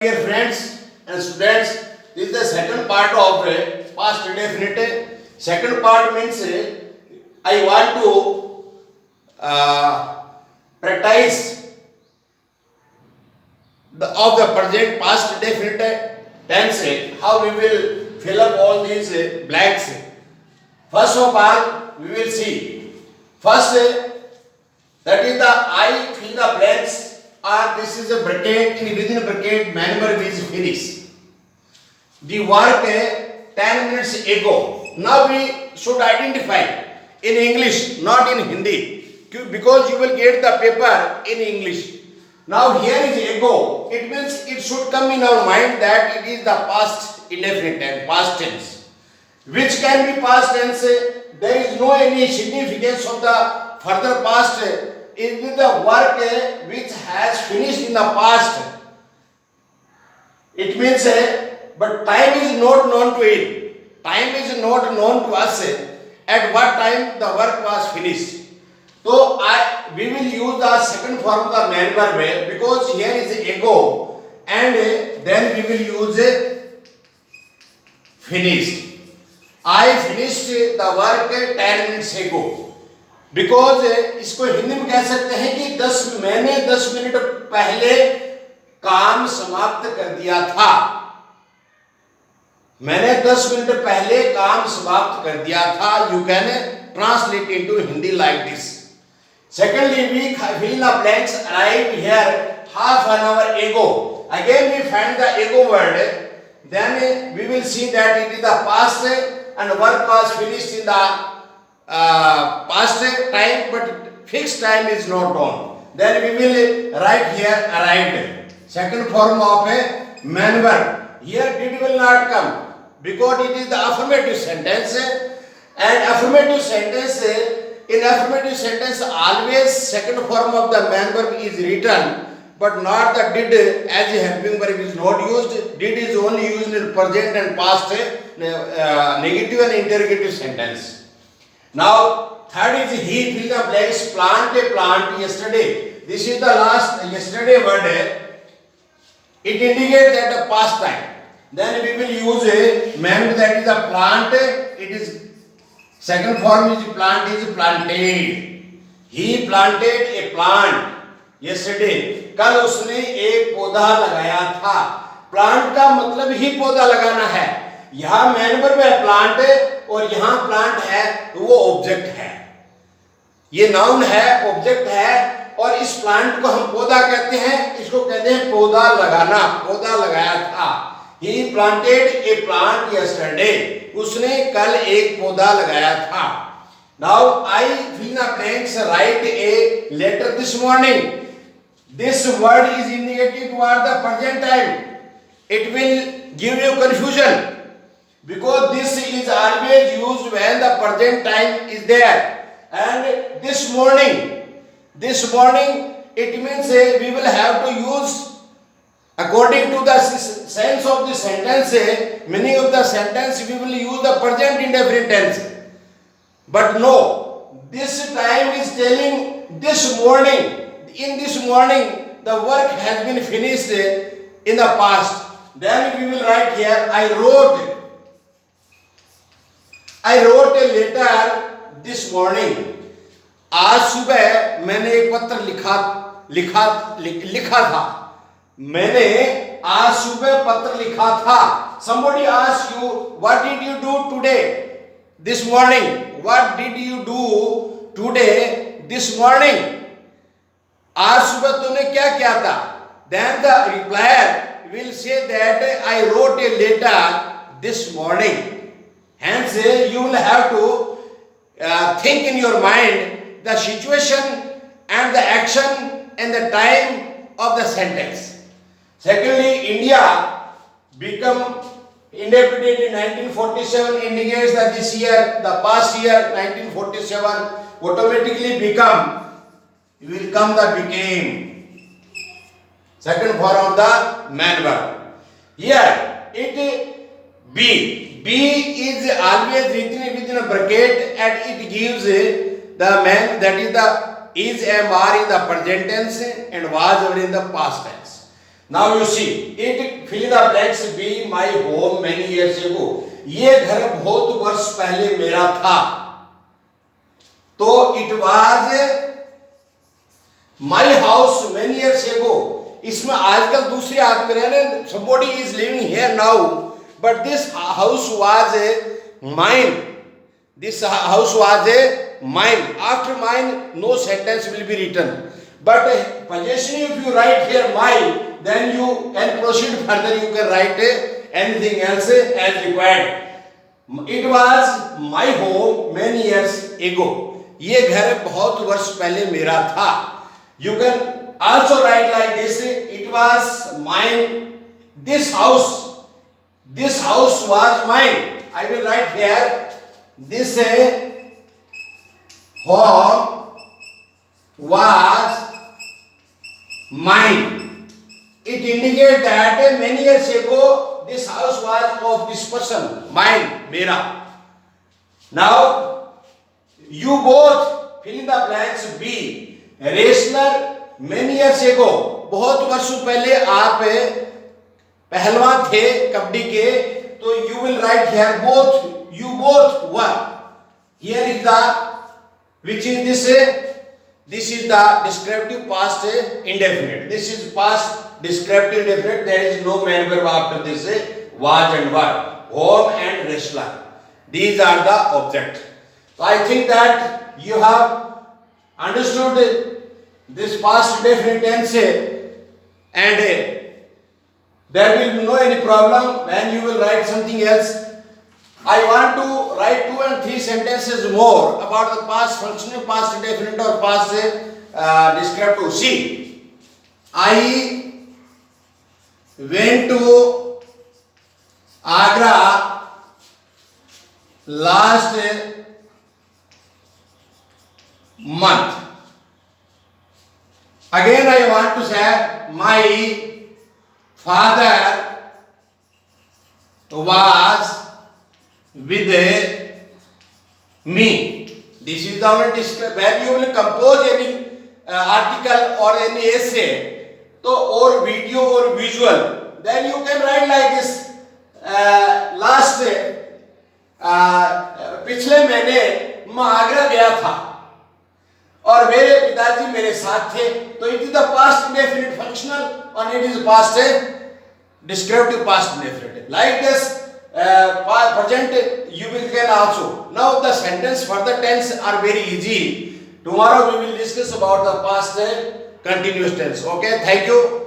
Dear friends and students, this is the second part of past indefinite. Second part means I want to practice of the present past indefinite tense. How we will fill up all these blanks. First of all, we will see. First, that is the I fill the blanks. Or this is a bracket, within bracket main verb is finished. The work 10 minutes ago. Now we should identify in English, not in Hindi, because you will get the paper in English. Now here is ago. It means it should come in our mind that it is the past indefinite tense, past tense. Which can be past tense. There is no any significance of the further past. It is the work which has finished in the past. It means, but time is not known to it. Time is not known to us at what time the work was finished. So we will use the second form of the main verb because here is ago, and then we will use finished. I finished the work 10 minutes ago. Because इसको हिंदी में कह सकते हैं कि मैंने 10 minute पहले काम समाप्त कर दिया था. मैंने 10 मिनट पहले काम समाप्त कर दिया था. You can translate into Hindi like this. Secondly we fill the blanks arrived here half an hour ago. Again we find the ago word. Then we will see that it is the past and work was finished in the past time, but fixed time is not known. Then we will write here arrived. Second form of a main verb. Here did will not come because it is the affirmative sentence, and affirmative sentence, in affirmative sentence always second form of the main verb is written, but not the did, as a helping verb is not used. Did is only used in present and past, negative and interrogative sentence. Now, third is he fill the blanks. Plant yesterday. This is the last yesterday word. It indicates that the past time. Then we will use a main, that is a plant. It is second form is plant is planted. He planted a plant yesterday. कल उसने एक पौधा लगाया था. Plant का मतलब ही पौधा लगाना है. यहाँ मेन वर्ब है प्लांट और यहाँ प्लांट है तो वो ऑब्जेक्ट है. ये नाउन है, ऑब्जेक्ट है, और इस प्लांट को हम पौधा कहते हैं. इसको कहते हैं पौधा लगाना. पौधा लगाया था. He planted a plant yesterday. उसने कल एक पौधा लगाया था. Now I fill the blanks. Write a letter this morning. This word is indicated toward the present time. It will give you confusion. Because this is always used when the present time is there. And this morning, it means we will have to use according to the sense of the sentence, meaning of the sentence, we will use the present indefinite tense. But no, this time is telling this morning. In this morning, the work has been finished in the past. Then we will write here, I wrote a letter this morning. आज सुबह मैंने एक पत्र लिखा था. मैंने आज सुबह पत्र लिखा था. Somebody asked you, what did you do today? This morning. What did you do today? This morning. आज सुबह तूने क्या किया था? Then the replier will say that I wrote a letter this morning. Hence, you will have to think in your mind the situation and the action and the time of the sentence. Secondly, India become independent in 1947 indicates that this year, the past year 1947, automatically will come the became. Second form of the main verb. Here it be. Be is always written within a bracket and it gives the man, that is the is am are in the present tense and was are in the past tense. Now you see, it fill in the blanks be my home many years ago. ये घर बहुत वर्ष पहले मेरा था. तो it was my house many years ago. इसमें आजकल दूसरे आदमी रहने, somebody is living here now, but this house was mine. This house was mine. After mine, no sentence will be written. But possession, if you write here mine, then you can proceed further. You can write anything else as required. It was my home many years ago. ये घर बहुत वर्ष पहले मेरा था. You can also write like this. It was mine. This house was mine. I will write here. This home was mine. It indicates that many years ago this house was of this person, mine, mera. Now you both fill in the blanks. B. Wrestler many years ago. बहुत वर्षों पहले आप पहलवान थे कबड्डी के. तो you will write here both. You both were. Here is the, which is this? This is the descriptive past indefinite. This is past descriptive indefinite. There is no main verb after this. Was and were. Home and wrestler. These are the object. So I think that you have understood this past indefinite tense, and there will be no any problem when you will write something else. I want to write 2 and 3 sentences more about the past functional, past indefinite or past descriptive. See, I went to Agra last month. Again I want to say my father was with me. This is the only when you will compose any article or any essay, so or video or visual, then you can write like this. Last पिछले महीने मैं आगरा गया था और मेरे पिताजी मेरे साथ थे. तो it is the past indefinite functional and it is past descriptive past indefinite. Like this. Present you will can also. Now the sentence for the tense are very easy. Tomorrow we will discuss about the past continuous tense. Okay, thank you.